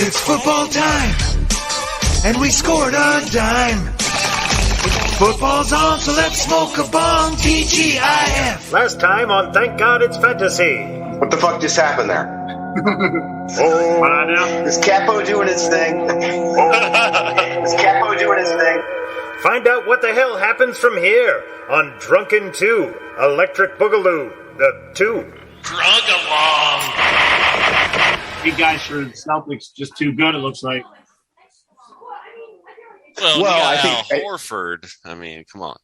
It's football time, and we scored a dime. Football's on, so let's smoke a bong. TGIF. Last time on Thank God It's Fantasy. What the fuck just happened there? Is Capo doing his thing? Is Capo doing his thing? Find out what the hell happens from here on Drunken 2, Electric Boogaloo, the 2. Drunkalong. You guys for the Celtics just too good, it looks like. Well, I think Horford. I mean, come on.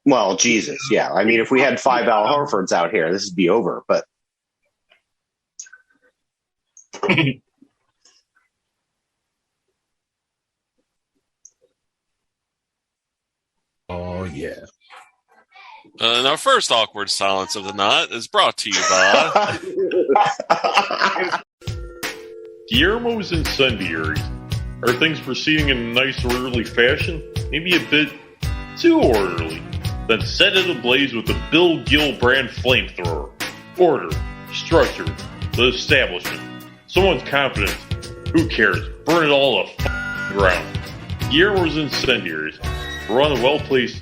Well, Jesus, yeah. I mean, if we had 5 Al Horfords out here, this would be over. But oh yeah. And our first awkward silence of the night is brought to you by Guillermo's incendiaries. Are things proceeding in a nice orderly fashion? Maybe a bit too orderly. Then set it ablaze with the Bill Gill brand flamethrower. Order, structure, the establishment. Someone's confidence. Who cares? Burn it all to ground. Guillermo's incendiaries. Run a well-placed,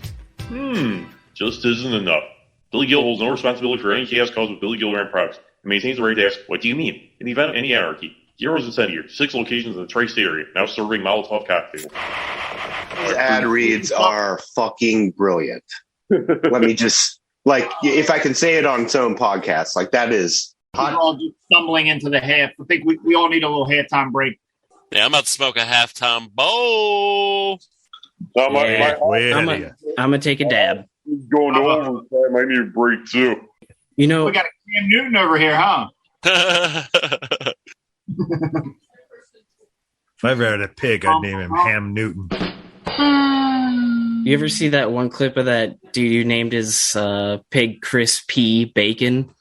just isn't enough. Billy Gill holds no responsibility for any chaos caused with Billy Gill brand products and maintains the right to ask, what do you mean? In the event of any anarchy, Guillermo's incendiaries, 6 locations in the tri-state area, now serving Molotov cocktails. these ad reads are fucking brilliant. Let me just, if I can say it on its own podcast, that is hot. We're all just stumbling into the half. I think we all need a little halftime break. Yeah, I'm about to smoke a halftime bowl. I'm going to take a dab. Going overtime. I need a break, too. We got a Cam Newton over here, huh? If I ever had a pig, I'd name him Ham Newton. You ever see that one clip of that dude who named his pig Chris P. Bacon?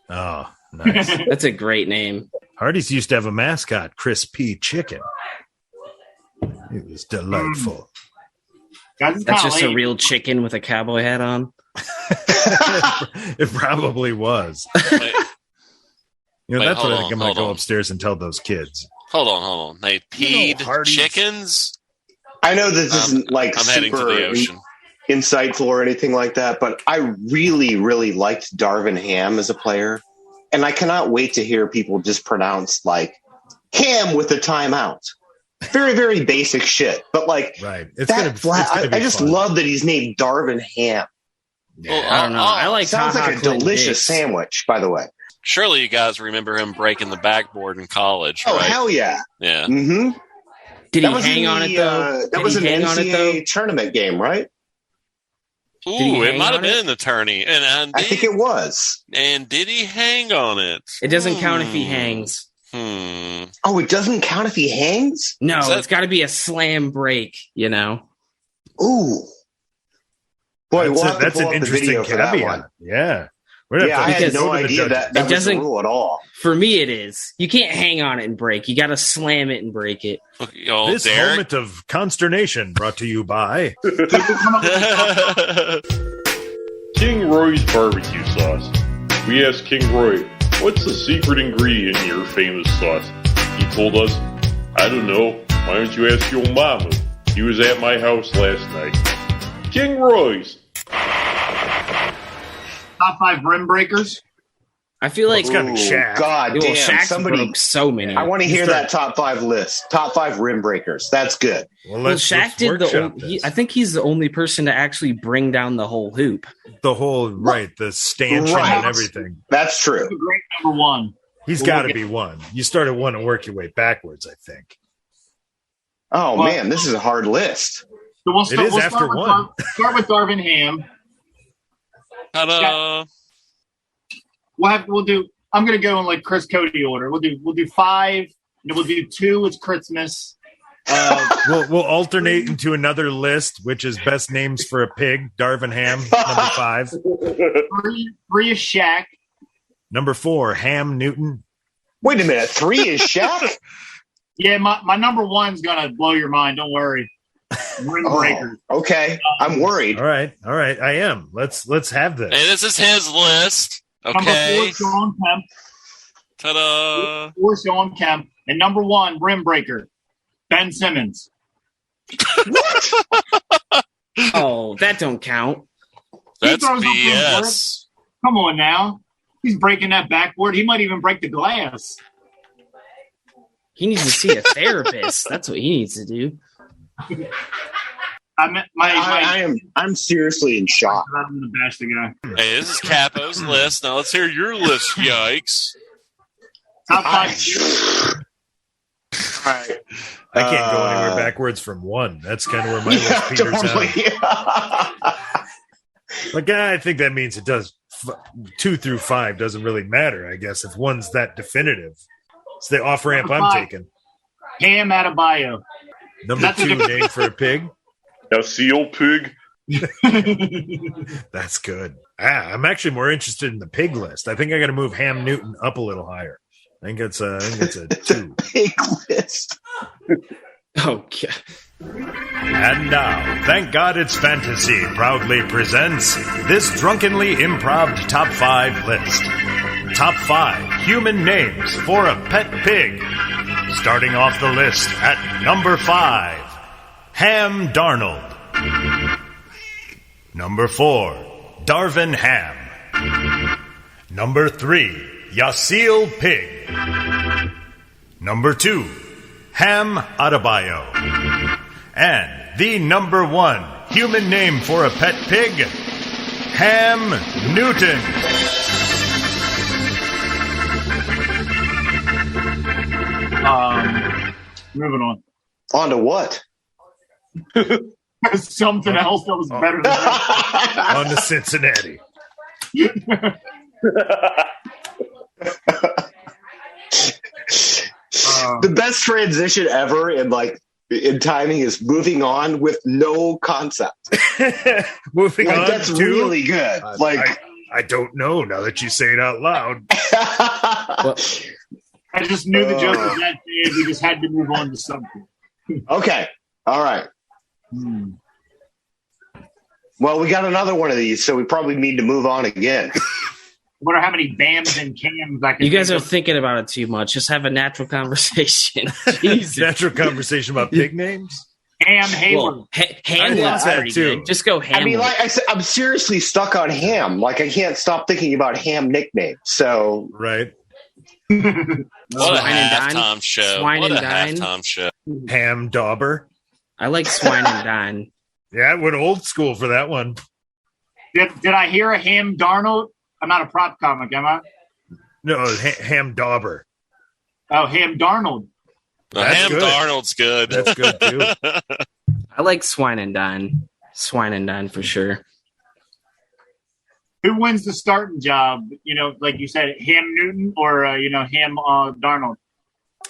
Oh, nice. That's a great name. Hardee's used to have a mascot, Chris P. Chicken. It was delightful. That's just a real chicken with a cowboy hat on. It probably was. Wait, that's what I think I'm going to go upstairs and tell those kids. Hold on. They peed chickens? I know this isn't I'm heading to the ocean. Insightful or anything like that, but I really, really liked Darvin Ham as a player. And I cannot wait to hear people just pronounce Ham with a timeout. Very, very basic shit. But right. I just love that he's named Darvin Ham. Yeah. Well, I don't know. I like sounds like a delicious sandwich, by the way. Surely you guys remember him breaking the backboard in college, right? Oh, hell yeah. Yeah. Mm-hmm. Did he hang on it, though? That was an NCAA tournament game, right? Ooh, it might have been the tourney. And I think it was. And did he hang on it? It doesn't count if he hangs. Oh, it doesn't count if he hangs? No, it's got to be a slam break, Ooh. Boy, that's an interesting caveat. Yeah. I had no idea that was the rule at all. For me, it is. You can't hang on it and break. You got to slam it and break it. This moment of consternation brought to you by King Roy's barbecue sauce. We asked King Roy, what's the secret ingredient in your famous sauce? He told us, I don't know. Why don't you ask your mama? He was at my house last night. King Roy's. Top 5 rim breakers. I feel like it's got to be Shaq. God damn, Shaq's somebody broke so many. I want to hear that top 5 list. Top 5 rim breakers. That's good. Well, Shaq did I think he's the only person to actually bring down the whole hoop. The whole the stanchion and everything. That's true. He's a great number 1. He's got to be 1. You start at 1 and work your way backwards, I think. Oh man, this is a hard list. So we'll start with Darvin Ham. Ta-da! We'll do. I'm going to go in Chris Cody order. We'll do 5. And we'll do 2. It's Christmas. We'll alternate into another list, which is best names for a pig. Darvin Ham, number 5. 3 is Shaq. Number 4, Ham Newton. Wait a minute, 3 is Shaq? Yeah, my number 1's going to blow your mind. Don't worry. Rim breakers. Okay, I'm worried. All right, I am. Let's have this. Hey, this is his list. Okay. Number 4, Sean Kemp. Ta-da! 4, Sean Kemp. And number 1, rim breaker, Ben Simmons. Oh, that don't count. That's throws up BS. Come on now. He's breaking that backboard. He might even break the glass. He needs to see a therapist. That's what he needs to do. I'm seriously in shock. I'm the best guy. Hey, this is Capo's list. Now let's hear your list. Yikes! Top 5. All right. I can't go anywhere backwards from 1. That's kind of where my list peters out. Like, I think that means it does 2 through 5 doesn't really matter, I guess, if 1's that definitive. It's the off ramp I'm taking. Cam Adebayo. Number 2, name for a pig. A seal pig. That's good. I'm actually more interested in the pig list. I think I got to move Ham Newton up a little higher. I think it's a 2. Pig list. Okay. And now, Thank God It's Fantasy proudly presents this drunkenly improv top 5 list. Top 5 human names for a pet pig. Starting off the list at number 5, Ham Darnold. Number 4, Darvin Ham. Number 3, Yasiel Pig. Number 2, Ham Adebayo. And the number 1 human name for a pet pig, Ham Newton. Moving on. On to what? Something else that was better than that. On to Cincinnati. The best transition ever in timing is moving on with no concept. Moving on. That's really good. I don't know now that you say it out loud. I just knew the joke was that big. We just had to move on to something. Okay. All right. Well, we got another one of these, so we probably need to move on again. I wonder how many Bams and Cams I can. You guys are thinking about it too much. Just have a natural conversation. Jesus. Natural conversation about pig names? Ham Hayward. Well, Hamlin's pretty good. Just go Hamlin. I mean, like I said, I'm seriously stuck on Ham. Like, I can't stop thinking about Ham nicknames. So, right. What a Swine and halftime dine. show. Swine What a and dine. halftime show. Ham Dauber. I like Swine and Dine. Yeah, I went old school for that one. Did I hear a Ham Darnold? I'm not a prop comic, am I? No, Ham Dauber. Oh, Ham Darnold. Ham good. Darnold's good. That's good, too. I like Swine and Dine. Swine and Dine for sure. Who wins the starting job? You know, like you said, Ham Newton or, Ham Darnold?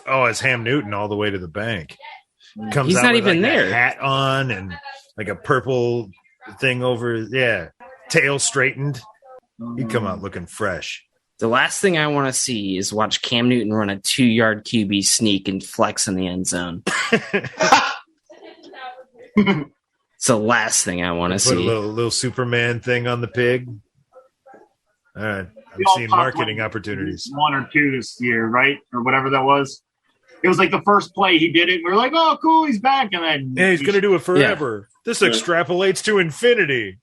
Oh, it's Ham Newton all the way to the bank. Comes He's out not with even like there. a hat on and like a purple thing over. Yeah. Tail straightened. He'd come out looking fresh. The last thing I want to see is watch Cam Newton run a 2-yard QB sneak and flex in the end zone. It's the last thing I want to Put a see. little Superman thing on the pig. All right. I'm seeing marketing opportunities. 1 or 2 this year, right? Or whatever that was. It was like the first play he did it. We were like, oh, cool, he's back. And then Yeah, he's going to do it forever. This extrapolates to infinity.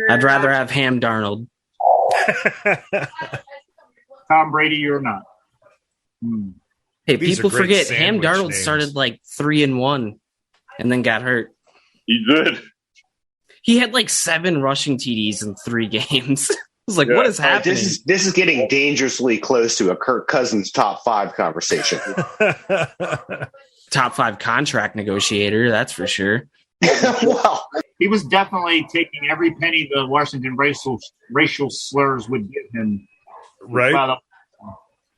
I'd rather have Ham Darnold. Tom Brady or not. Hey, These people are great forget Ham sandwich Darnold names. started like 3-1 and then got hurt. He did. He had like 7 rushing TDs in 3 games. I was like, what is happening? this is getting dangerously close to a Kirk Cousins top 5 conversation. Top 5 contract negotiator, that's for sure. Well, He was definitely taking every penny the Washington racial slurs would give him. Right?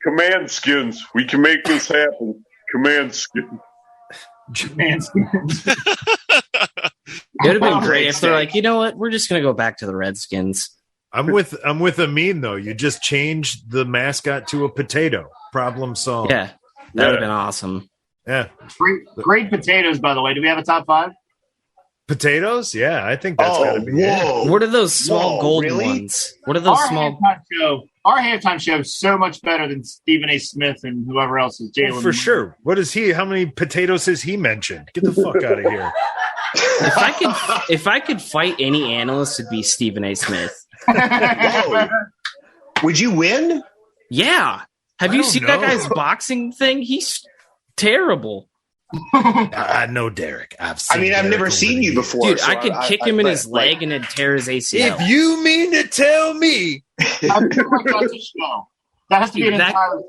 Command skins. We can make this happen. Command skins. It would have been great if they're like, you know what? We're just going to go back to the Redskins. I'm with Amin, though. You just changed the mascot to a potato. Problem solved. Yeah, that would have been awesome. Yeah. Great potatoes, by the way. Do we have a top 5? Potatoes? Yeah, I think that's got to be it. whoa. What are those small Whoa, golden really? ones? What are those Our small? halftime show our halftime show is so much better than Stephen A. Smith and whoever else is Jalen. For sure. What is he? How many potatoes has he mentioned? Get the fuck out of here. If I could fight any analyst, it'd be Stephen A. Smith. Whoa. Would you win? Yeah. Have you seen that guy's boxing thing? He's terrible. I know Derek. I've never seen you before. Dude, I could kick him in his leg and then tear his ACL. If you mean to tell me. That has to be an entire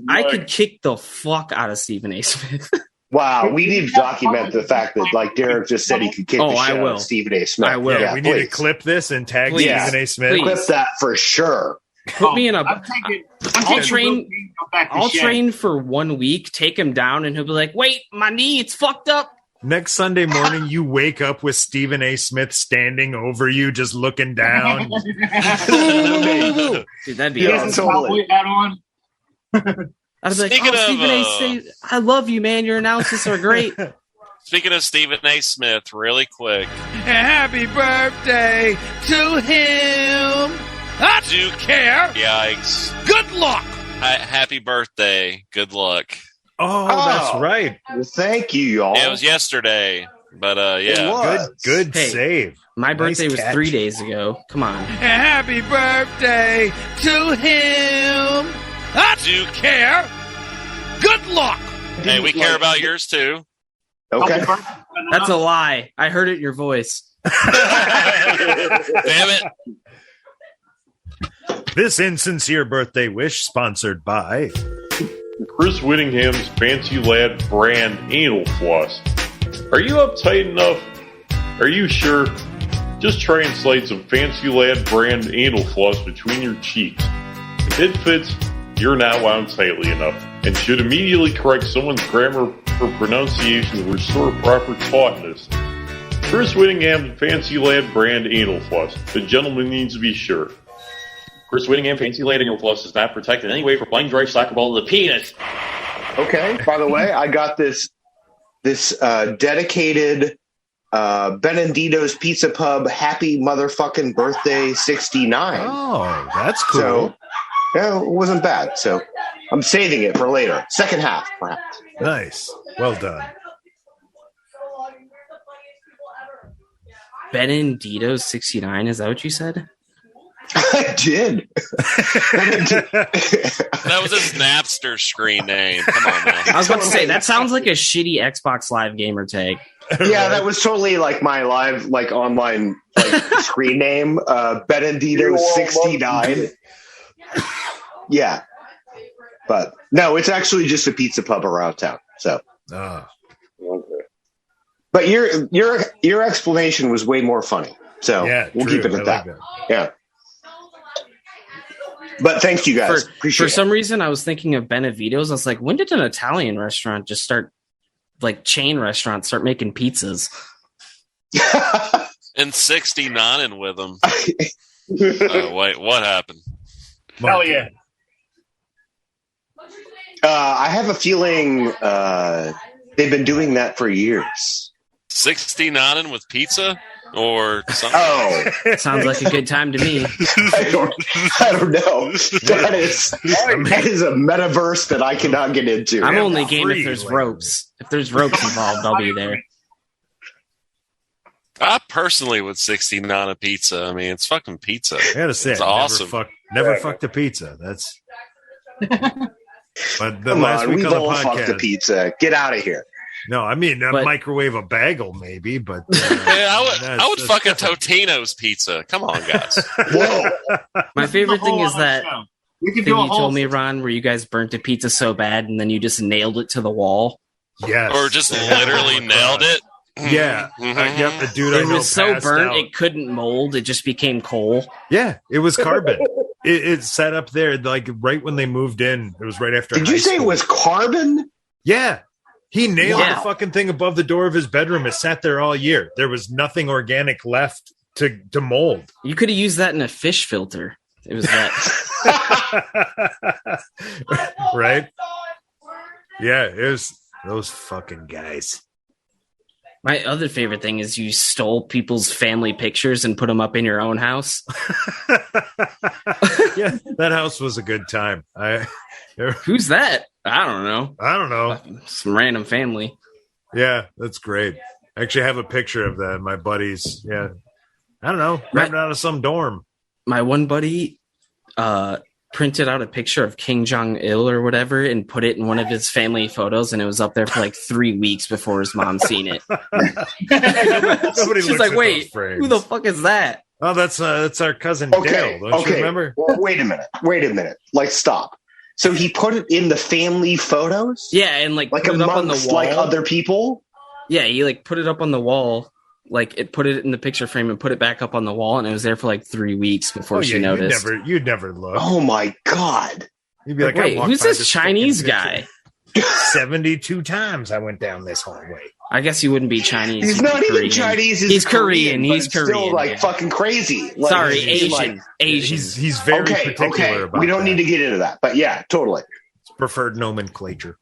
I could kick the fuck out of Stephen A. Smith. Wow, we need to document the fact that, like Derek just said, he could kick the shit out of Stephen A. Smith. I will. Yeah, we need to clip this and tag Stephen A. Smith. Please. Clip that for sure. Put me in a. I'll train for 1 week, take him down, and he'll be like, "Wait, my knee, it's fucked up." Next Sunday morning, you wake up with Stephen A. Smith standing over you, just looking down. Dude, that'd be awesome. Totally. I'd be like, Stephen A. I love you, man. Your announcers are great. Speaking of Stephen A. Smith, really quick. Happy birthday to him. I do care. Yikes. Good luck. Happy birthday. Good luck. Oh, that's right. Well, thank you, y'all. Yeah, it was yesterday, but yeah. Good save. My birthday Nice was catch. 3 days ago. Come on. Happy birthday to him. I do care. Good luck. Hey, we care about yours too. Okay. That's a lie. I heard it in your voice. Damn it. This insincere birthday wish sponsored by Chris Whittingham's Fancy Lad brand anal floss. Are you uptight enough? Are you sure? Just try and slide some Fancy Lad brand anal floss between your cheeks. If it fits, you're not wound tightly enough and should immediately correct someone's grammar or pronunciation to restore proper tautness. Chris Whittingham's Fancy Lad brand anal floss. The gentleman needs to be sure. Chris Whittingham Fancy Lad anal floss does not protect in any way from flying drive soccer ball to the penis. Okay. By the way, I got this dedicated Benedito's Pizza Pub Happy Motherfucking Birthday 69. Oh, that's cool. So, yeah, it wasn't bad. So I'm saving it for later. Second half, perhaps. Nice. Well done. Benedito's 69, is that what you said? I did. That was his Napster screen name. Come on, man. I was about to say, that sounds like a shitty Xbox Live gamer tag. Yeah, that was totally like my live, like online screen name. Benedito 69. Yeah. But no, it's actually just a pizza pub around town. So but your explanation was way more funny. So yeah, we'll keep it at that. Like that. Yeah. But thank you guys. Appreciate for some reason, I was thinking of Benevito's. I was like, when did an Italian restaurant just start, like chain restaurants, start making pizzas? And 69 and with them. Oh, wait, what happened? Hell yeah. I have a feeling they've been doing that for years. 69 and with pizza? Or something? Oh, sounds like a good time to me. I don't know. That is a metaverse that I cannot get into. I'm only game if there's ropes. If there's ropes involved, I'll be there. I personally would 69 a pizza. I mean, it's fucking pizza. I gotta say, it's awesome. Never fucked a pizza. That's. But the Come last on, week we've on the all podcast, fucked a pizza. Get out of here. No, I mean microwave a bagel, maybe, but yeah, I would fuck a Totino's pizza. Come on, guys. Whoa! My favorite thing is that thing you told me, Ron, where you guys burnt a pizza so bad and then you just nailed it to the wall. Yes, or just literally nailed it. Yeah, yep. The dude it I know was so passed burnt out. it couldn't mold. It just became coal. Yeah, it was carbon. It sat up there like right when they moved in. It was right after. Did you say it was carbon? Yeah. He nailed the fucking thing above the door of his bedroom. It sat there all year. There was nothing organic left to mold. You could have used that in a fish filter. It was that. Right? Yeah, it was those fucking guys. My other favorite thing is you stole people's family pictures and put them up in your own house. Yeah, that house was a good time. Who's that? I don't know. Some random family. Yeah, that's great. I actually have a picture of that. My buddies. Yeah, I don't know. Grabbed it out of some dorm. My one buddy printed out a picture of King Jong-il or whatever and put it in one of his family photos, and it was up there for like 3 weeks before his mom seen it. She's like, wait, who the fuck is that? Oh, that's our cousin Dale. Don't you remember? Well, wait a minute. Like, stop. So he put it in the family photos? Yeah, and like put it up on the wall. Like other people? Yeah, he like put it up on the wall. Like it put it in the picture frame and put it back up on the wall, and it was there for like 3 weeks before she noticed. You'd never look. Oh my god! You'd be like, wait, who's this Chinese guy? 72 times I went down this hallway. I guess he wouldn't be Chinese. He's not even Korean. Chinese. He's Korean. He's Korean. Still like fucking crazy. Like, sorry, Asian. Asian. He's very particular about. We don't need to get into that, but yeah, totally. It's preferred nomenclature.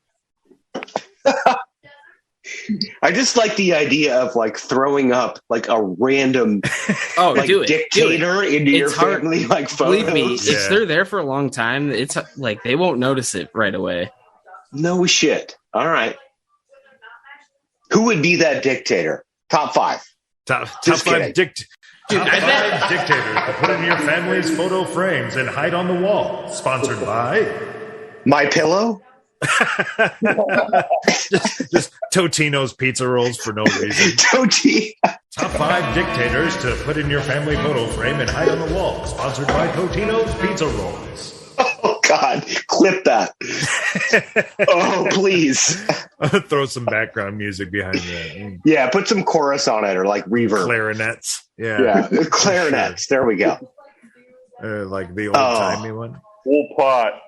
I just like the idea of like throwing up like a random dictator into your family like photos. Believe me, if they're there for a long time, it's like they won't notice it right away. No shit. All right. Who would be that dictator? Top 5. Top 5 dictators to put in your family's photo frames and hide on the wall. Sponsored by My Pillow. just Totino's pizza rolls for no reason. Top 5 dictators to put in your family photo frame and hide on the wall. Sponsored by Totino's pizza rolls. Oh God, clip that. Oh please. I'm gonna throw some background music behind that. Yeah, put some chorus on it or like reverb. Clarinets. Yeah, clarinets. There we go. Like the old timey one. Full pot.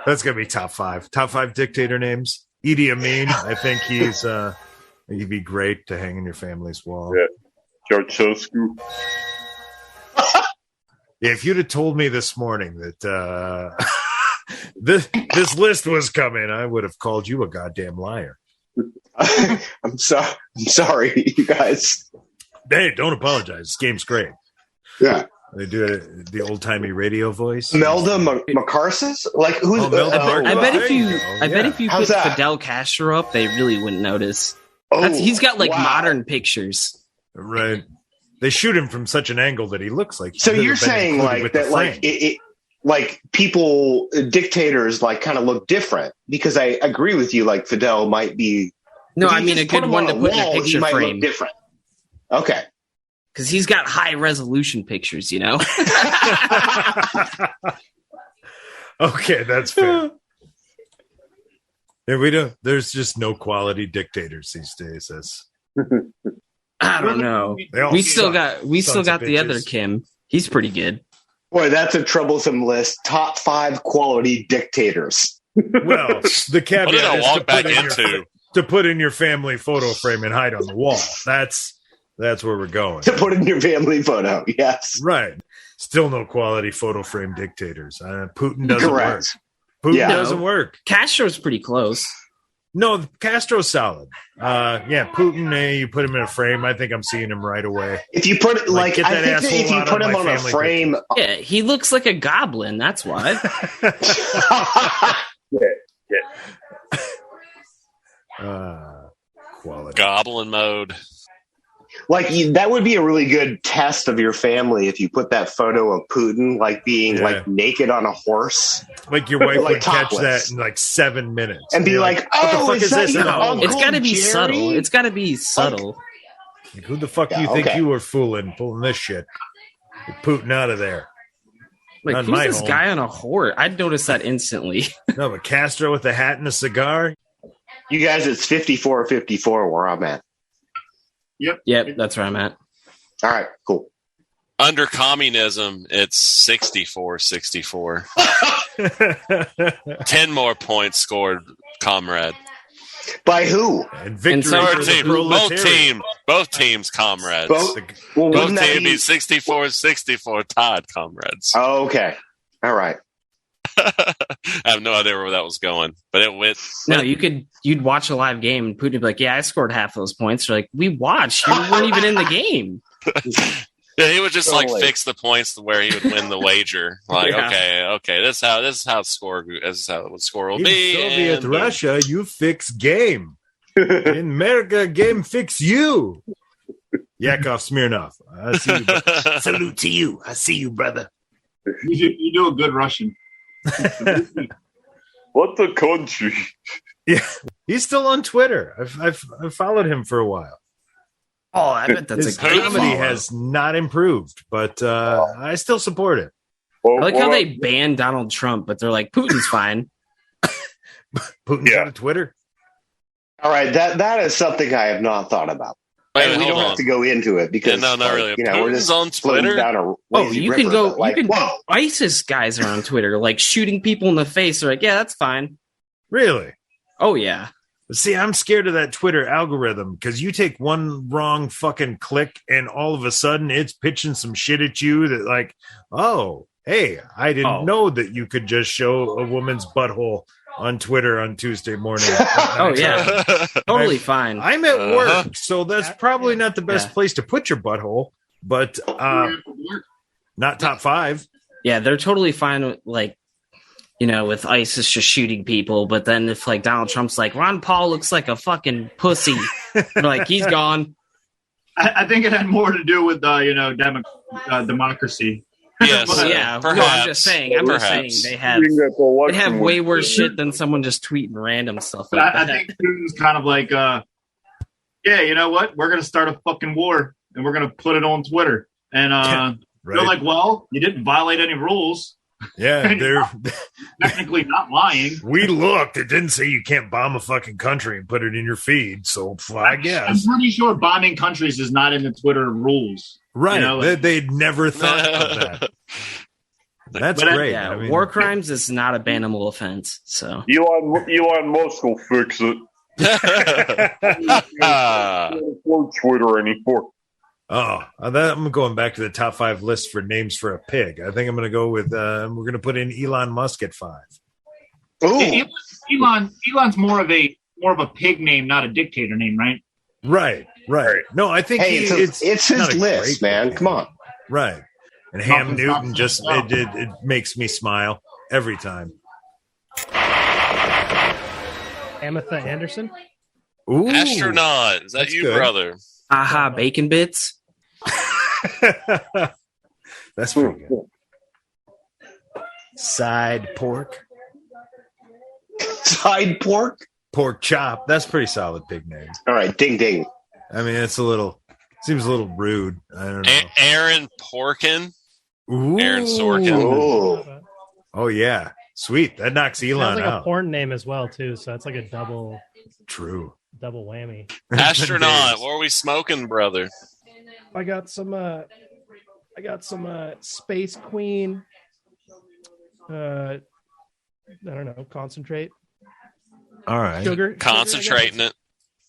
That's gonna be top 5. Top 5 dictator names. Idi Amin. I think he'd be great to hang in your family's wall. Yeah. Ceausescu. Yeah, if you'd have told me this morning that this list was coming, I would have called you a goddamn liar. I'm sorry, you guys. Hey, don't apologize. This game's great. Yeah. They do the old timey radio voice. Melda McCarsis? Like who's? I bet if you put Fidel Castro up, they really wouldn't notice. He's got like modern pictures. Right. They shoot him from such an angle that he looks like. So you're saying like that, like like people, dictators, like kind of look different because I agree with you. Like Fidel might be. No, I mean a good one to put in a picture frame. Look different. Okay. Because he's got high resolution pictures, you know. Okay, that's fair. There's just no quality dictators these days. I don't know. We still got the other Kim. He's pretty good. Boy, that's a troublesome list. Top 5 quality dictators. Well, the caveat is to put in your family photo frame and hide on the wall. That's where we're going. To put in your family photo, yes. Right. Still no quality photo frame dictators. Putin doesn't work. Putin doesn't work. Castro's pretty close. No, Castro's solid. Putin, you put him in a frame. I think I'm seeing him right away. If you put it I think that if you put him on a frame, yeah, he looks like a goblin. That's why. Quality. Goblin mode. Like that would be a really good test of your family if you put that photo of Putin like being like naked on a horse. Like your wife would catch that in like 7 minutes and be like, "Oh, what the fuck is this?" It's got to be subtle. It's got to be subtle. Like, who the fuck do you think you were pulling this shit? Get Putin out of there. Like, who's this guy on a horse? I'd notice that instantly. No, but Castro with a hat and a cigar. You guys, it's 54-54 where I'm at. Yep, that's where I'm at. All right, cool. Under communism, it's 64-64. 10 more points scored, comrade. By who? And victory both teams, comrades. Both teams be 64-64, Todd, comrades. Oh, okay. All right. I have no idea where that was going, but it went. No, you'd watch a live game and Putin would be like, "Yeah, I scored half those points." You're like, "We watched. You weren't even in the game." Yeah, he would just Totally. fix the points to where he would win the wager. Like, Yeah. okay, this is how the score will In be. Soviet and boom. Russia, you fix game. In America, game fix you. Yakov Smirnov. I see you, brother. Salute to you. I see you, brother. You do a good Russian. What the country? Yeah, he's still on Twitter. I've followed him for a while. Oh, I bet that's His a great comedy follow. has not improved, but I still support it. I like how they banned Donald Trump, but they're like, Putin's fine. Putin's Yeah. on Twitter. All right, that is something I have not thought about. Wait, And we hold don't on. have to go into it because Yeah, no, not really. we're Putin's just on floating Twitter? down a Oh, lazy you river, can go. but, like, you can. whoa. ISIS guys are on Twitter, like shooting people in the face. They're like, yeah, that's fine. Really? Oh yeah. See, I'm scared of that Twitter algorithm because you take one wrong fucking click and all of a sudden it's pitching some shit at you that, like, oh, hey, I didn't know that you could just show a woman's butthole on Twitter on Tuesday morning. Oh yeah. Totally fine. I'm at work, so that's probably not the best Yeah. place to put your butthole, but not top 5. Yeah, they're totally fine with, like, you know, with ISIS just shooting people. But then if like Donald Trump's like, Ron Paul looks like a fucking pussy, they're like, he's gone. I think it had more to do with democracy. Yes, But, Yeah, perhaps. no, I'm just saying. I'm just saying Perhaps. they have way worse shit than someone just tweeting random stuff But like I that. think Putin's kind of like, yeah, you know what? We're going to start a fucking war, and we're going to put it on Twitter. And Right? they're like, well, you didn't violate any rules. Yeah, they're. Technically not lying. We looked. It didn't say you can't bomb a fucking country and put it in your feed. So I I'm guess pretty sure bombing countries is not in the Twitter rules. right. You know, like- They'd never thought of that. That's But, great. Yeah, I mean, war crimes is not a bannable offense. So Elon Musk will fix it. On Twitter anymore. Oh, I'm going back to the top 5 list for names for a pig. I think I'm going to go with. We're going to put in Elon Musk at 5. Ooh, Elon's more of a pig name, not a dictator name, right? Right. No, I think hey, it's not his a list, great man. name. Come on. Right. And Ham Nothing's not Newton just so. it makes me smile every time. Ametha Anderson. Ooh, Astronaut. Is that That's you, good. brother? aha, bacon bits. That's pretty good. Side pork, Side pork. pork chop. That's pretty solid pig name. All right, ding ding. I mean, seems a little rude. I don't know. Aaron Porkin. Ooh. Aaron Sorkin. Oh, Oh yeah, sweet. That knocks Sounds Elon like a out. porn name as well too, so it's like a double True. whammy. Astronaut. What are we smoking, brother? I got some Space Queen. I don't know, concentrate. All right. Sugar. Concentrating it.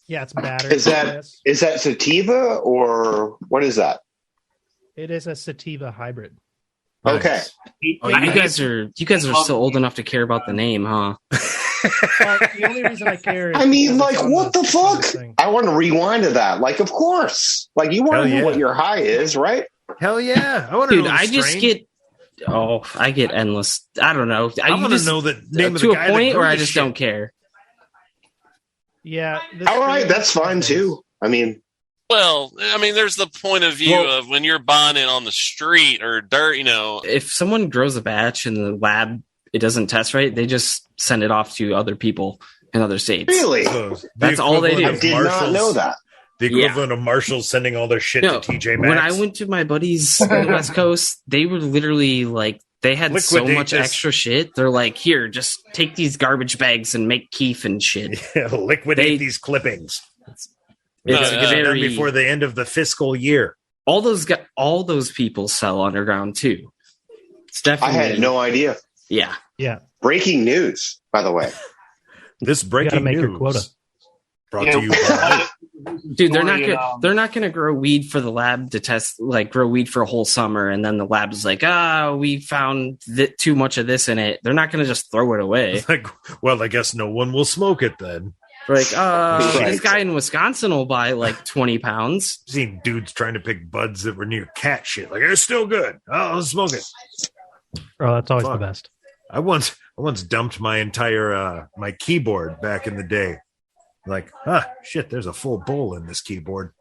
Yeah, it's battered. Is that- yes. is that sativa or what is that? It is a sativa hybrid. Okay. Oh, you guys are still old enough to care about the name, huh? Well, the only reason I care is I mean, because like, it's on what the on fuck? thing. I want to rewind to that. Like, of course. Like, you want Hell to know yeah. what your high is, right? Hell yeah! I want to Dude, know. The I just strain. I get endless. I don't know. I want to just- know the name of to the a guy that point grew where I the just shit. don't care. Yeah. All right, that's fine too. I mean, Well, I mean, there's the point of view of when you're buying it on the street or dirt, you know. If someone grows a batch in the lab, it doesn't test right, they just send it off to other people in other states. really? So, the That's all they equivalent do. I of did not Marshalls- know that. The equivalent of Marshalls sending all their shit No, to TJ Maxx. when I went to my buddies on the West Coast, they were literally like, they had so Liquidate much this. extra shit. They're like, here, just take these garbage bags and make keef and shit. Yeah, liquidate They- these clippings. It's Gotta get it done very, before the end of the fiscal year. all those people sell underground too. It's I definitely had no idea. Yeah. Yeah. Breaking news, by the way. This You breaking gotta make news. your quota. Brought to you by Dude, they're not gonna grow weed for the lab to test, like grow weed for a whole summer, and then the lab is like, we found too much of this in it. They're not gonna just throw it away. like, well, I guess no one will smoke it then. Like, this guy in Wisconsin will buy like 20 pounds. Seen dudes trying to pick buds that were near cat shit. Like, it's still good. I'll smoke it. Oh, that's always the best. I once dumped my entire my keyboard back in the day. Like, shit, there's a full bowl in this keyboard.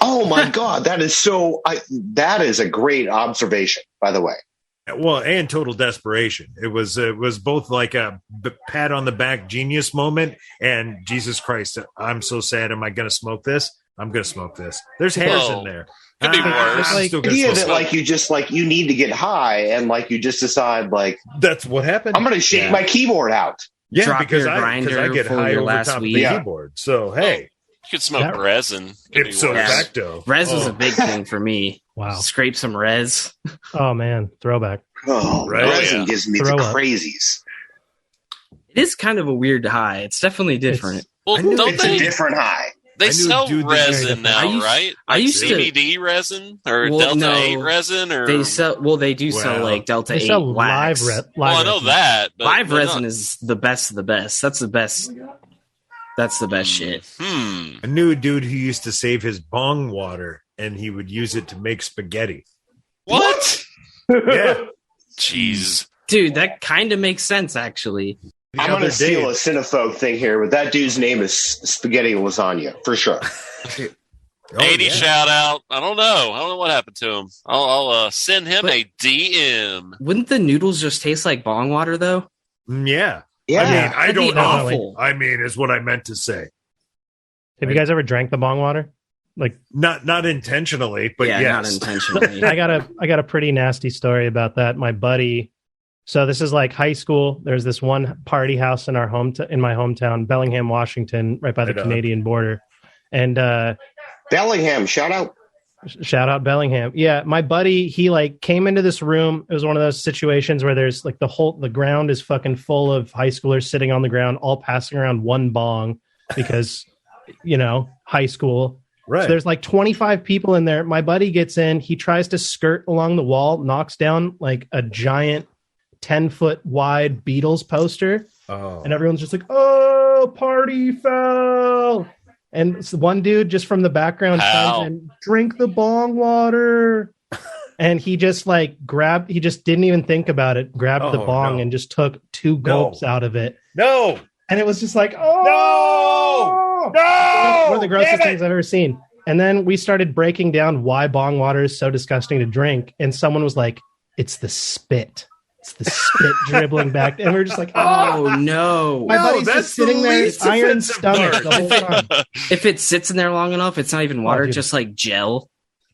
Oh my God, that is a great observation, by the way. Well, and total desperation. It was both like a pat on the back genius moment and Jesus Christ, I'm so sad. Am I going to smoke this? I'm going to smoke this. There's hairs in there. Could be worse. Like, that you need to get high and like you just decide like that's what happened. I'm going to shake my keyboard out. Yeah, Drop because your I grinder get for high your over last top week. of the keyboard. So hey, you could smoke resin. Ipso facto. Res was a big thing for me. Wow. Scrape some res. Oh man, throwback. Oh, resin gives me the crazies. It is kind of a weird high. It's definitely different. It's a different high. They sell resin now, right? I used to CBD resin or Delta 8 resin, or they sell. Well, they do sell like Delta 8 wax. Live well, I know that. But live resin is the best of the best. That's the best. That's the best shit. I knew a dude who used to save his bong water and he would use it to make spaghetti. What? Yeah. Jeez. Dude, that kind of makes sense, actually. I'm going to steal a Cinephobe thing here, but that dude's name is Spaghetti Lasagna, for sure. 80 shout out. I don't know what happened to him. I'll send him a DM. Wouldn't the noodles just taste like bong water, though? Yeah. Yeah. I mean, I don't know. Awful. I mean, is what I meant to say. Have you guys ever drank the bong water? Like not intentionally, but yeah, yes. not intentionally. I got a pretty nasty story about that. My buddy. So this is like high school. There's this one party house in in my hometown, Bellingham, Washington, right by the Canadian border. And Bellingham, shout out Bellingham. Yeah, my buddy, he like came into this room. It was one of those situations where there's like the ground is fucking full of high schoolers sitting on the ground, all passing around one bong because high school. Right. So there's like 25 people in there. My buddy gets in. He tries to skirt along the wall, knocks down like a giant 10-foot wide Beatles poster. Oh. And everyone's just like, oh, party foul. And one dude just from the background comes and drink the bong water. And he just he just didn't even think about it, grabbed the bong and just took 2 gulps out of it. No. And it was just like, oh, no. One of the grossest things I've ever seen. And then we started breaking down why bong water is so disgusting to drink. And someone was like, it's the spit. It's the spit dribbling back. And we were just like, oh, no. My buddy's just sitting there, iron stomach the whole time. If it sits in there long enough, it's not even water, just like gel.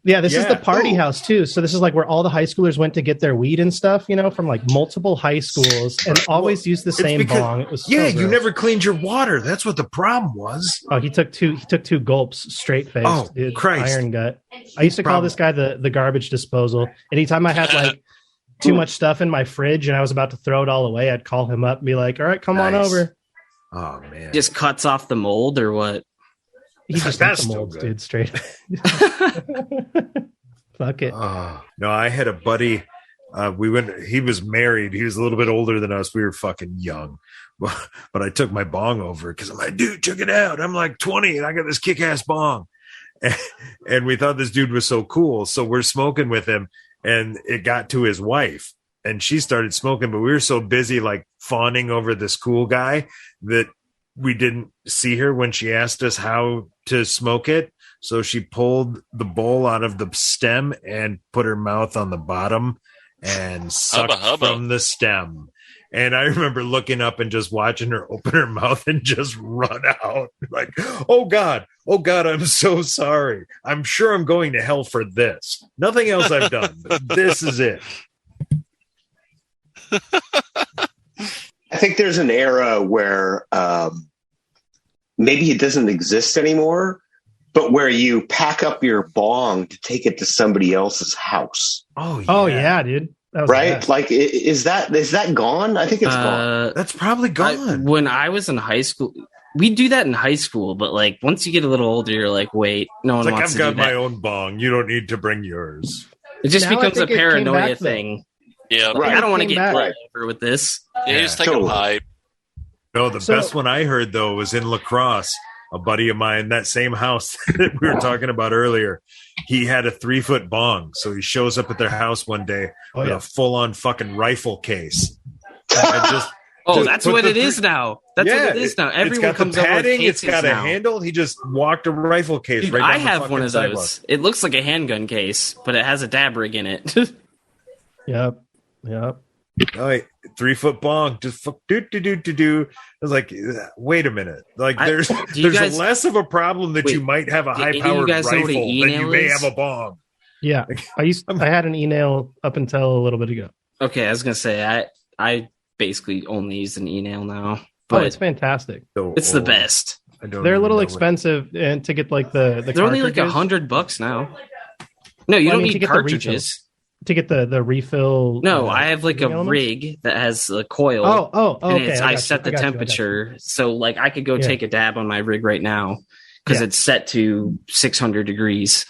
Yeah, this is the party house, too. So this is like where all the high schoolers went to get their weed and stuff, from like multiple high schools and always used the same bong. It was so gross. You never cleaned your water. That's what the problem was. Oh, he took two gulps straight faced. Oh, dude. Christ. Iron gut. I used to call this guy the garbage disposal. Anytime I had like too much stuff in my fridge and I was about to throw it all away, I'd call him up and be like, all right, come on over. Oh, man. Just cuts off the mold or what? He just eats the molds, dude, straight. Fuck it. No, I had a buddy. He was married. He was a little bit older than us. We were fucking young. But I took my bong over because I'm like, dude, check it out. I'm like 20 and I got this kick-ass bong. And we thought this dude was so cool. So we're smoking with him. And it got to his wife and she started smoking, but we were so busy like fawning over this cool guy that we didn't see her when she asked us how to smoke it. So she pulled the bowl out of the stem and put her mouth on the bottom and sucked from the stem. And I remember looking up and just watching her open her mouth and just run out like, oh God, I'm so sorry. I'm sure I'm going to hell for this. Nothing else I've done, but this is it. I think there's an era where maybe it doesn't exist anymore, but where you pack up your bong to take it to somebody else's house. Oh, yeah. Oh, yeah, dude. right? Like, is that gone? I think it's gone. That's probably gone. When I was in high school, we do that in high school, but like once you get a little older, you're like, wait, no one wants to do that. I've got my own bong. You don't need to bring yours. It just becomes a paranoia thing. Yeah, like, I don't want to get pulled over with this. Yeah, just take a pipe. No, the best one I heard though was in Lacrosse. A buddy of mine, that same house that we were talking about earlier, he had a 3-foot bong. So he shows up at their house one day with a full-on fucking rifle case. That's what it is now. That's what it is now. Everyone comes over with cases. It's got a handle. He just walked a rifle case. Dude, right down I have one of those. Sidewalk. It looks like a handgun case, but it has a dab rig in it. Yep. All right, 3-foot bong, just do. I was like, wait a minute. Like, there's less of a problem that you might have a high-powered rifle than you may have a bong. Yeah, I had an e-nail up until a little bit ago. Okay, I was gonna say I basically only use an e-nail now, but it's fantastic. It's the best. They're a little expensive, and to get like the they're only like $100 now. No, you don't need cartridges. To get the refill. No, I have like a rig that has a coil. Okay. I set the temperature, so like I could go take a dab on my rig right now because it's set to 600 degrees.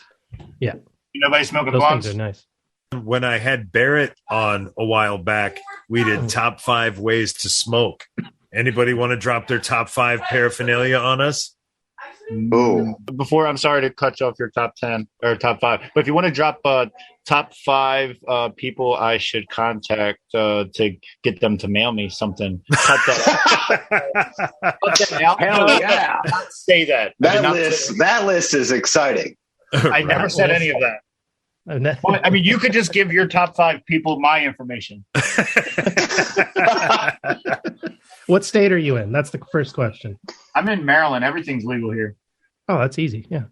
Yeah, nobody smoking those bongs. things are nice. When I had Barrett on a while back, we did top 5 ways to smoke. Anybody want to drop their top 5 paraphernalia on us? Ooh. Before, I'm sorry to cut you off your top 10 or top 5, but if you want to drop top 5 people I should contact to get them to mail me something, cut that out. Hell yeah! Say that. That list is exciting. I never said any of that. I mean, you could just give your top 5 people my information. What state are you in? That's the first question. I'm in Maryland. Everything's legal here. Oh, that's easy. Yeah.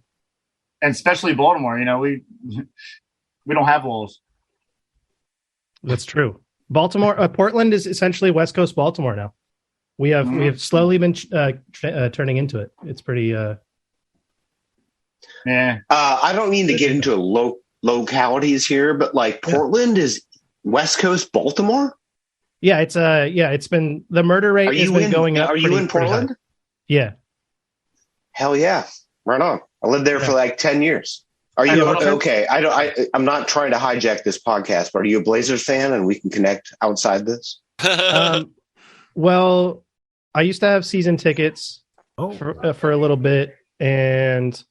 And especially Baltimore, we don't have laws. That's true. Baltimore, Portland is essentially West Coast Baltimore now. We have slowly been turning into it. It's pretty. Yeah. I don't mean to get into localities here, but like Portland is West Coast Baltimore. Yeah, it's been the murder rate has been going up. Are you in Portland? Yeah. Hell yeah. Right on. I lived there for like 10 years. Are you okay? I'm not trying to hijack this podcast, but are you a Blazers fan and we can connect outside this? Well, I used to have season tickets for a little bit, and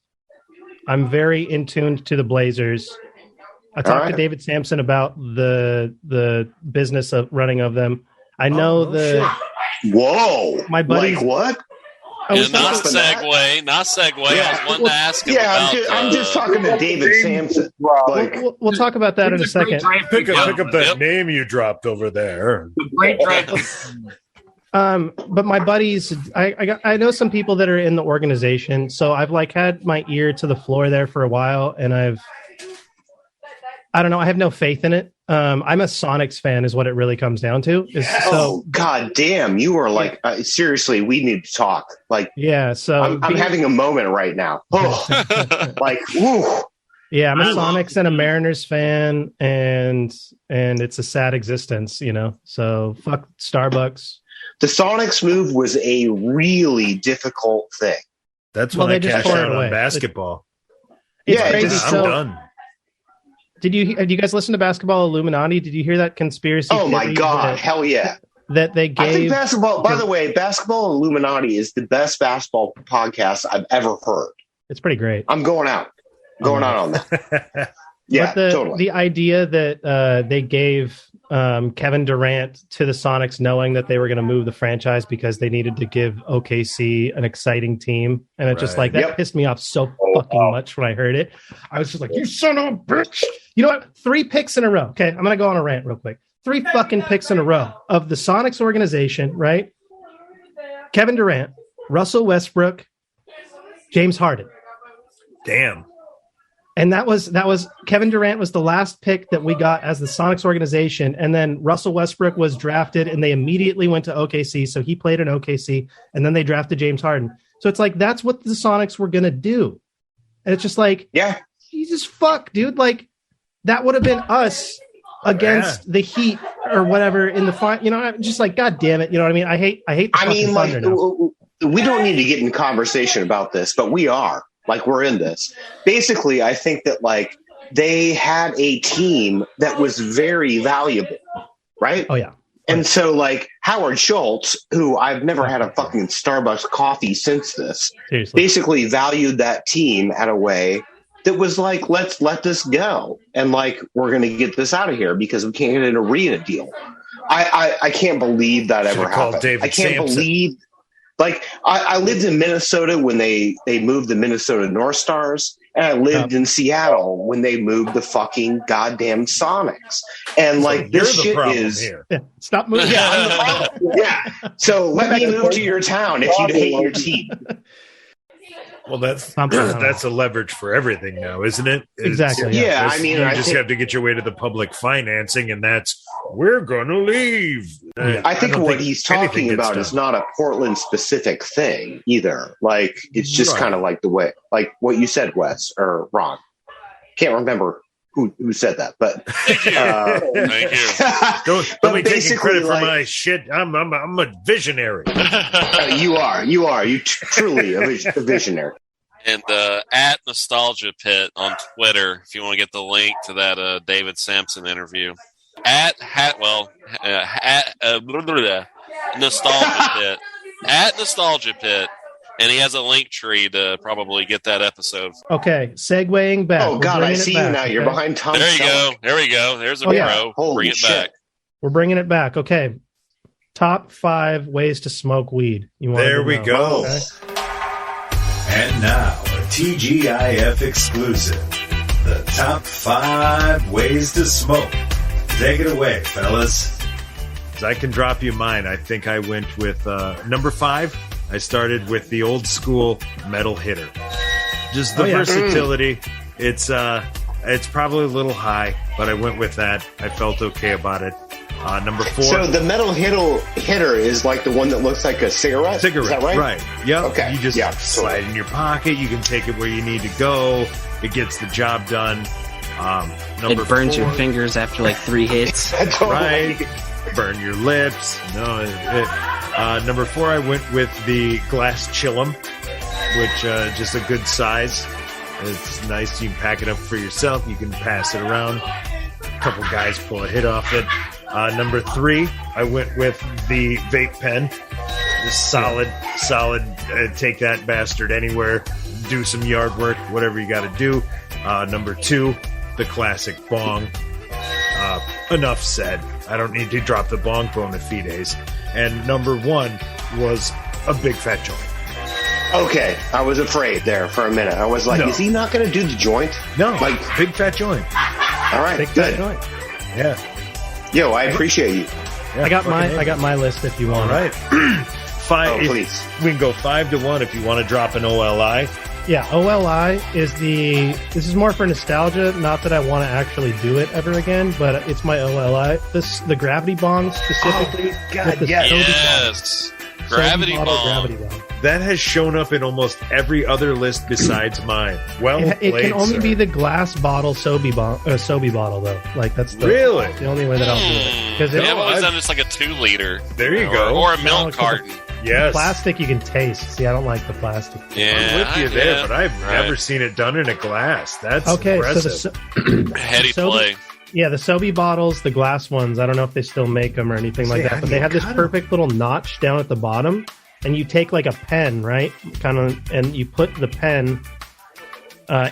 I'm very in tune to the Blazers. I talked to David Sampson about the business of running of them. I know Whoa! My buddies. Like what? Not segue. I was wanting to ask him about. I'm just talking to David Sampson. Like, we'll talk about that in a second. Pick up that name you dropped over there. But my buddies, I know some people that are in the organization, so I've like had my ear to the floor there for a while, and I don't know. I have no faith in it. I'm a Sonics fan, is what it really comes down to. God damn, you are like seriously. We need to talk. Like, yeah. So I'm having a moment right now. Like, woo. Yeah, I'm a Sonics and a Mariners fan, and it's a sad existence, So fuck Starbucks. The Sonics move was a really difficult thing. That's when I cashed out on basketball. It's crazy. I'm done. Did you guys listen to Basketball Illuminati? Did you hear that conspiracy? Oh my God. Hell yeah. That they gave. I think basketball, by the way, Basketball Illuminati is the best basketball podcast I've ever heard. It's pretty great. I'm going out on that. Yeah, totally. The idea that they gave Kevin Durant to the Sonics knowing that they were going to move the franchise because they needed to give OKC an exciting team. And it's just like, that pissed me off so fucking much when I heard it. I was just like, you son of a bitch. You know what? 3 picks in a row. Okay, I'm going to go on a rant real quick. 3 fucking picks in a row of the Sonics organization, right? Kevin Durant, Russell Westbrook, James Harden. Damn. And that was Kevin Durant was the last pick that we got as the Sonics organization. And then Russell Westbrook was drafted and they immediately went to OKC. So he played in OKC and then they drafted James Harden. So it's like, that's what the Sonics were going to do. And it's just like, yeah, Jesus fuck, dude. Like that would have been us against the Heat or whatever in the final. You know, I'm just like, God damn it. You know what I mean? I hate. I mean, like, Thunder now. We don't need to get in conversation about this, but we are. Like, we're in this. Basically, I think that, like, they had a team that was very valuable, right? Oh, yeah. And so, like, Howard Schultz, who I've never had a fucking Starbucks coffee since this, basically valued that team at a way that was like, let's let this go. And, like, we're going to get this out of here because we can't get an arena deal. I can't believe that ever happened. I can't believe... Like, I lived in Minnesota when they moved the Minnesota North Stars, and I lived in Seattle when they moved the fucking goddamn Sonics. And, like, this shit is... Yeah. Stop moving. Yeah, I'm the problem. Yeah. So let me move to your town if you hate your team. Well, that's a leverage for everything now, isn't it? Exactly. Yeah, I mean, you just have to get your way to the public financing, and that's we're going to leave. I think what he's talking about is not a Portland-specific thing either. Like, it's just kind of like the way, like what you said, Wes or Ron. Can't remember who said that, but thank you. Don't be taking credit for my shit. I'm a visionary. You are. You truly a visionary. And at Nostalgia Pit on Twitter, if you want to get the link to that David Sampson interview. At Nostalgia Pit. At Nostalgia Pit. And he has a link tree to probably get that episode. Okay, segueing back. Oh, God, I see you now. You're behind Tom. There you go. There we go. There's a pro. Bring it back. We're bringing it back. Okay. Top 5 ways to smoke weed. There we go. Okay? And now, a TGIF exclusive. The top 5 ways to smoke. Take it away, fellas. I can drop you mine. I think I went with number 5. I started with the old school metal hitter. Just the versatility. It's probably a little high, but I went with that. I felt okay about it. Number 4. So the metal hitter is like the one that looks like a cigarette? Is that right? Right. Yep. Okay. You just slide it in your pocket. You can take it where you need to go. It gets the job done. It burns your fingers after like 3 hits. Right. Burn your lips. No. Number 4, I went with the glass chillum, which just a good size. It's nice. You can pack it up for yourself. You can pass it around. A couple guys pull a hit off it. Number 3, I went with the vape pen. Just solid. Take that bastard anywhere. Do some yard work, whatever you got to do. Number 2, the classic bong. Enough said. I don't need to drop the bong bona fides. And number 1 was a big fat joint. Okay, I was afraid there for a minute. I was like, is he not going to do the joint? No, like big fat joint. All right, big good. Fat joint. Yeah. Yo, I appreciate you. Yeah, I got my list if you want. All right. 5. Please. We can go 5 to 1 if you want to drop an OLI. Yeah, OLI is this is more for nostalgia, not that I want to actually do it ever again, but it's my OLI. The gravity bong specifically. Oh, God, yes. Gravity bong. Gravity bong. That has shown up in almost every other list besides mine. Well, it can only be the glass bottle Sobe bottle though. Like that's the only way that I'll do it. Because I've always done just like a 2-liter. There you go. Or a milk carton. Yes. Plastic you can taste. See, I don't like the plastic. I'm with you there, but I've never seen it done in a glass. That's impressive. So the heady play. Yeah, the Sobe bottles, the glass ones, I don't know if they still make them or anything like that, but they have this perfect little notch down at the bottom, and you take like a pen, right? And you put the pen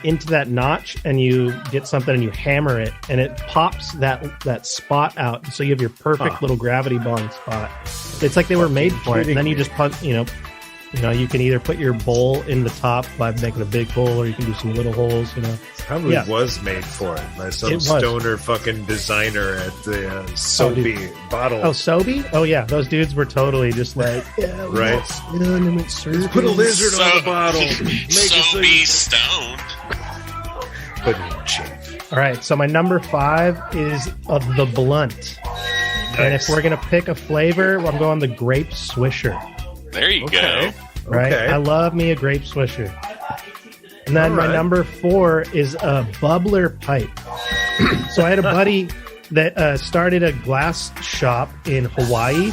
into that notch, and you get something and you hammer it, and it pops that spot out, so you have your perfect little gravity bong spot. It's like they were made for it, and then you just put, you can either put your bowl in the top by making a big hole, or you can do some little holes, Probably was made for it by some stoner fucking designer at the Sobe bottle. Oh, Sobe? Oh, yeah. Those dudes were totally just like, right. Let's put a lizard on the bottle. Make Sobe stoned. All right. So my number 5 is of the blunt. Nice. And if we're going to pick a flavor, I'm going the grape swisher. There you go. Right? Okay. I love me a grape swisher. And then my number 4 is a bubbler pipe. So I had a buddy that started a glass shop in Hawaii.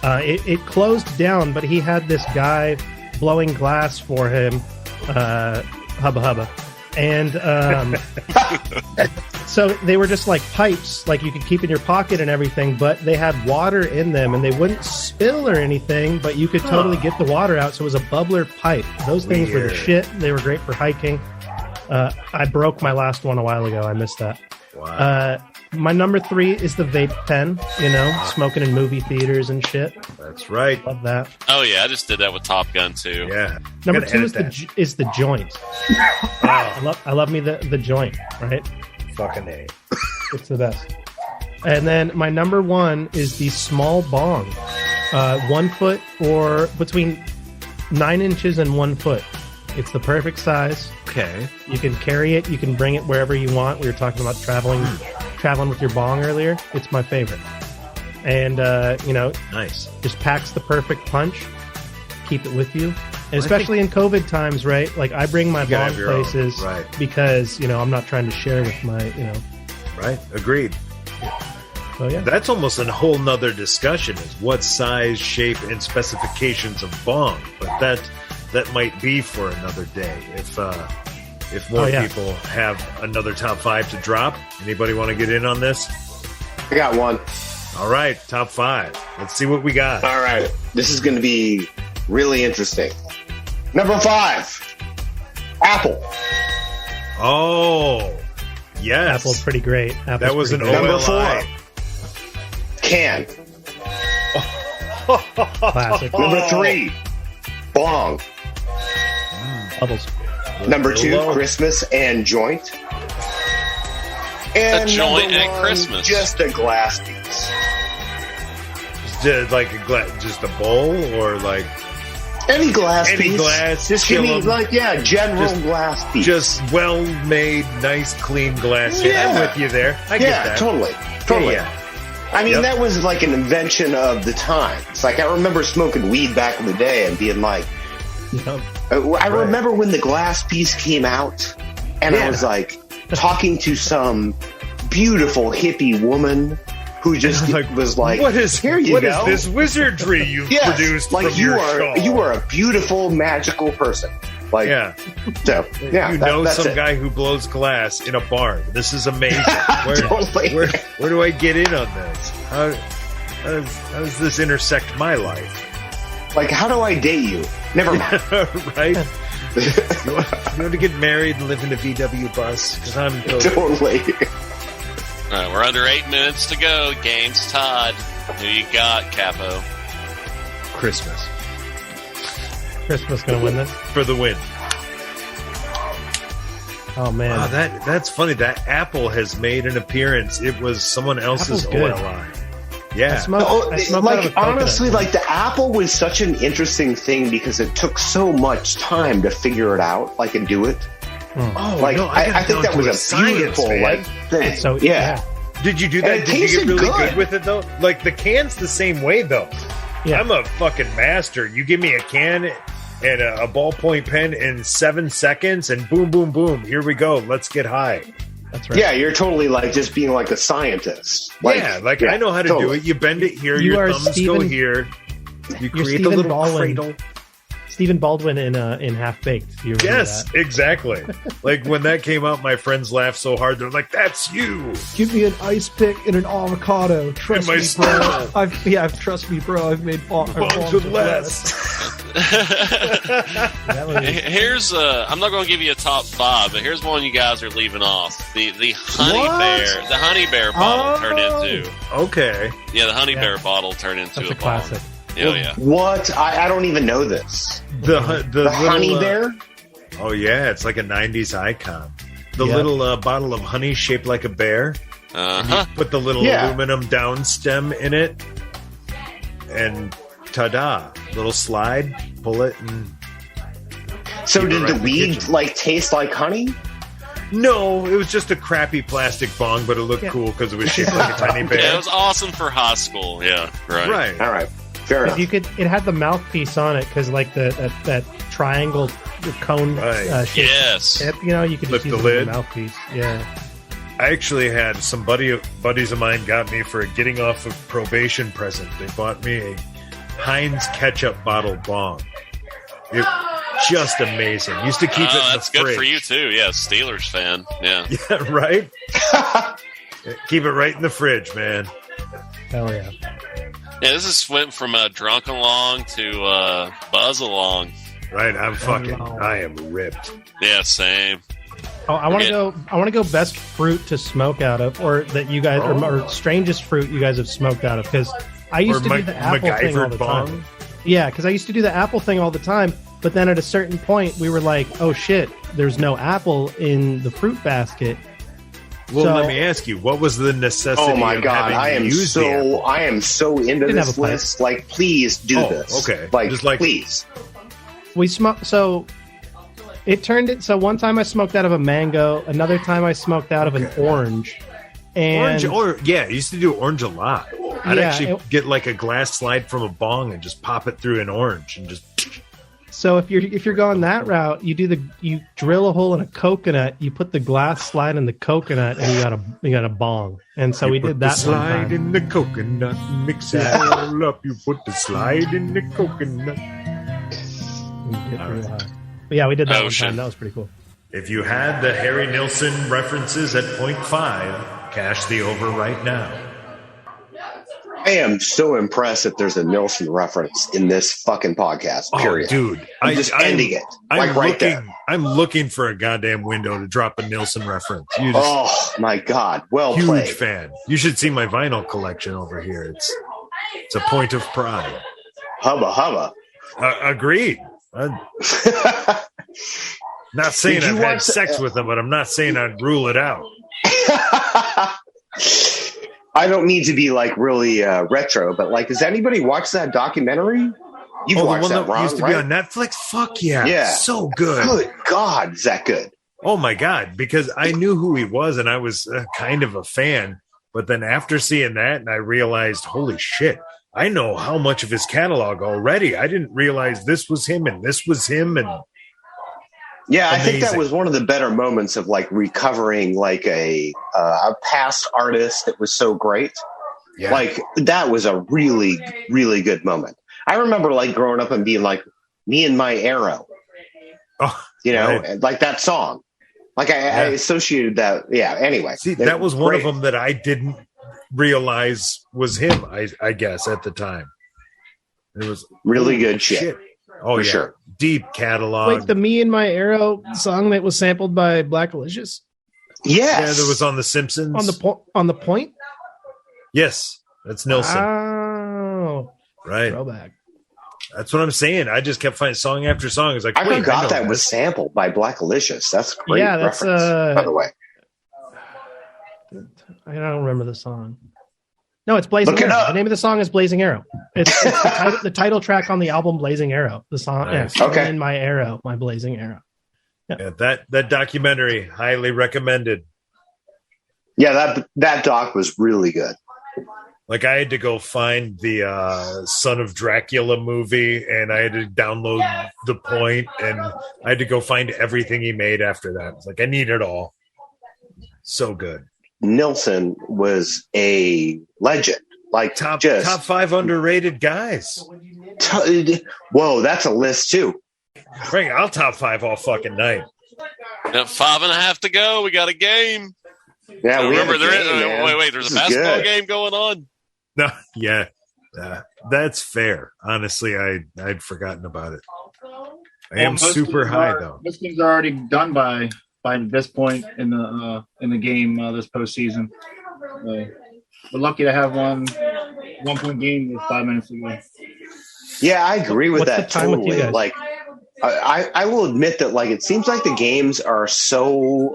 It closed down, but he had this guy blowing glass for him, Hubba Hubba. And so they were just like pipes, like you could keep in your pocket and everything, but they had water in them and they wouldn't spill or anything, but you could totally get the water out. So it was a bubbler pipe. Those things were the shit. They were great for hiking. I broke my last one a while ago. I missed that. Wow. My number 3 is the vape pen, smoking in movie theaters and shit. That's right. Love that. Oh, yeah. I just did that with Top Gun, too. Yeah. Number 2 is the joint. I love me the joint, right? Fucking A. It's the best. And then my number 1 is the small bong. 1 foot or between 9 inches and 1 foot. It's the perfect size. Okay. You can carry it. You can bring it wherever you want. We were talking about traveling with your bong earlier. It's my favorite. And, nice. Just packs the perfect punch. Keep it with you. And especially in COVID times, right? Like, I bring my bong places because, I'm not trying to share with my, Right. Agreed. So, yeah. That's almost a whole nother discussion is what size, shape, and specifications of bong. But that might be for another day. If more people have another top 5 to drop, anybody want to get in on this? I got one. All right, top 5. Let's see what we got. All right, this is going to be really interesting. Number 5, Apple. Oh, yes. Apple's pretty great. That was an OLI. Number 4, can. Classic. Number 3, bong. Bubbles. Number 2, Christmas and joint. And a joint number at 1, Christmas. just a glass piece. Like just a bowl or like any glass any piece. Glass. Just give me general glass piece. Just well-made, nice, clean glass. Yeah. I'm with you there. I get that. Totally. Yeah. I mean, that was like an invention of the time. It's like I remember smoking weed back in the day and being like, I remember when the glass piece came out, and I was like talking to some beautiful hippie woman who just was like, "What is here? You what go. Is this wizardry you've produced? Like from your are, you are a beautiful, magical person." Like, so some guy who blows glass in a barn. This is amazing. Where do I get in on this? How does this intersect my life? Like, how do I date you? Never mind. Right? You want to get married and live in a VW bus? Because I'm totally. All right, we're under 8 minutes to go. Game's tied. Who you got, Capo? Christmas. Christmas going to win this? For the win. Oh, man. Wow, that's funny. That Apple has made an appearance. It was someone else's OLI. Yeah. Honestly, like the Apple was such an interesting thing because it took so much time to figure it out, like and do it. Oh, like no, I think that was a beautiful thing. So yeah. Did you do that? Did you get really good with it though? Like the can's the same way though. Yeah. I'm a fucking master. You give me a can and a ballpoint pen in 7 seconds, and boom, boom, boom. Here we go. Let's get high. That's right. Yeah, you're totally like just being like a scientist. I know how to do it. You bend it here, your thumbs go here. You create the little cradle. Stephen Baldwin in Half Baked. Yes, exactly. Like when that came out, my friends laughed so hard. They're like, "That's you." Give me an ice pick and an avocado. Trust me, bro. Trust me, bro. I've made bongs with less. Here's I'm not going to give you a top 5, but here's one you guys are leaving off. The honey bear. The honey bear bottle turned into. Okay. Yeah, the honey bear bottle turned into That's a classic. Yeah. What? I don't even know this. The honey bear? Oh yeah, it's like a 90s icon. The little bottle of honey shaped like a bear. You put the little aluminum down stem in it, and ta-da! Little slide, pull it, and. So did the weed taste like honey? No, it was just a crappy plastic bong, but it looked cool because it was shaped like a tiny bear. Yeah, it was awesome for high school. Yeah, right. All right. Fair enough. It had the mouthpiece on it because that triangle cone shape tip. You could flip just use the lid. The mouthpiece. Yeah. I actually had some buddies of mine got me for a getting off of probation present. They bought me a Heinz ketchup bottle bong. It, just amazing. Used to keep it in the that's fridge. good for you too. Yeah, Steelers fan. Yeah. Yeah, right? Keep it right in the fridge, man. Hell yeah. Yeah, this went from Drunkalong to Buzz-along. Right, I am ripped. Yeah, same. Oh, I want to go best fruit to smoke out of, or that you guys, or strangest fruit you guys have smoked out of, because I used to do the apple thing all the time. Yeah, because I used to do the apple thing all the time, but then at a certain point we were like, oh shit, there's no apple in the fruit basket. Well, let me ask you, what was the necessity? Oh my god, I am so into this list. Like, please do this. Okay, like please. We smoked. So it turned it. So one time I smoked out of a mango. Another time I smoked out of an orange. And I used to do orange a lot. I'd actually get like a glass slide from a bong and just pop it through an orange and just. So if you're going that route, you drill a hole in a coconut, you put the glass slide in the coconut, and you got a bong. And so we did that. Slide in the coconut, mix it all up. You put the slide in the coconut. But yeah, we did that one time. That was pretty cool. If you had the Harry Nilsson references at 0.5, cash the over right now. I am so impressed that there's a Nilsson reference in this fucking podcast. Period. Oh, dude, I'm just ending it. Right there. I'm looking for a goddamn window to drop a Nilsson reference. Oh my god, huge played. Fan. You should see my vinyl collection over here. It's a point of pride. Hubba. Agreed. Not saying I've had sex with them, but I'm not saying I'd rule it out. I don't mean to be like really retro, but like, does anybody watch that documentary? You've watched that, Ron, used to be on Netflix? Fuck yeah. Yeah. So good. Good God, is that good? Oh my God, because I knew who he was and I was kind of a fan. But then after seeing that, and I realized, holy shit, I know how much of his catalog already. I didn't realize this was him and this was him. And yeah, I think that was one of the better moments of like recovering like a past artist that was so great. Yeah. Like that was a really, really good moment. I remember like growing up and being like, me and my arrow, right. Like that song. Like I associated that. Yeah. Anyway, see, that was one of them that I didn't realize was him. I guess at the time it was really good shit. Oh, for sure. Deep catalog. Like the Me and My Arrow song that was sampled by Black Alicious. Yes. Yeah, that was on The Simpsons. On the point? Yes. That's Nilsson. Oh. Right. Throwback. That's what I'm saying. I just kept finding song after song. I was like, I forgot that was sampled by Black Alicious. That's a great reference, by the way. I don't remember the song. No, it's Blazing Arrow. The name of the song is Blazing Arrow. It's the title track on the album Blazing Arrow. The song, nice. In My Arrow, My Blazing Arrow. Yeah, that documentary, highly recommended. Yeah, that doc was really good. Like I had to go find the Son of Dracula movie, and I had to download The Point, and I had to go find everything he made after that. It's like I need it all. So good. Nilsson was a legend. Like top 5 underrated guys. Whoa, that's a list too. Frank, I'll top 5 all fucking night. Got 5.5 to go. We got a game. Yeah, remember wait. There's a basketball game going on. No, yeah, that's fair. Honestly, I'd forgotten about it. I am super high though. Most games are already done by this point in the game this postseason. We're lucky to have one point game with 5 minutes to go. Yeah, I agree with that totally. With like, I will admit that like it seems like the games are so.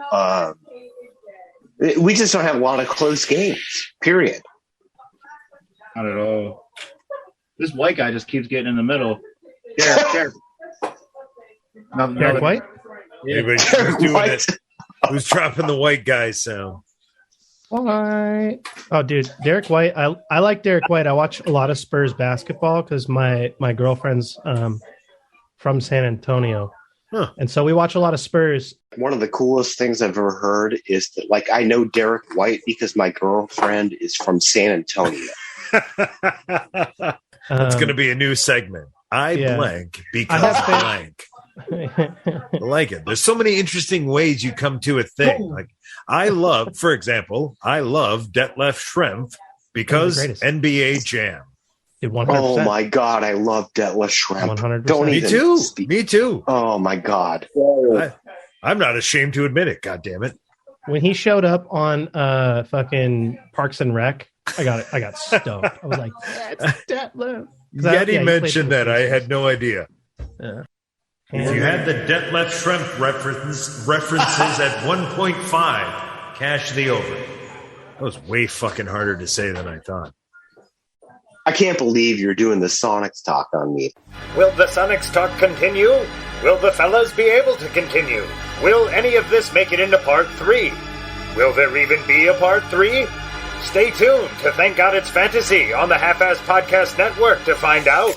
We just don't have a lot of close games. Period. Not at all. This white guy just keeps getting in the middle. Derek. Derek White? Yeah. Who's doing it? Who's dropping the white guy sound? White. Oh, dude, Derek White. I like Derek White. I watch a lot of Spurs basketball because my girlfriend's from San Antonio. Huh. And so we watch a lot of Spurs. One of the coolest things I've ever heard is that, like, I know Derek White because my girlfriend is from San Antonio. That's going to be a new segment. I blank because blank. I like it. There's so many interesting ways you come to a thing. Like, I love, for example, Detlef Schrempf because NBA Jam. Dude, 100%. Oh my God, I love Detlef Schrempf. 100%. Don't Me even too. speak. Me too. Oh my God. I'm not ashamed to admit it. God damn it. When he showed up on fucking Parks and Rec, I got stoked. I was like, that's Detlef. Yeti mentioned that. I had no idea. Yeah. If you had the Detlef Schrempf references at 1.5, cash the over. That was way fucking harder to say than I thought. I can't believe you're doing the Sonics talk on me. Will the Sonics talk continue? Will the fellas be able to continue? Will any of this make it into part 3? Will there even be a part 3? Stay tuned to Thank God It's Fantasy on the Half-Ass Podcast Network to find out.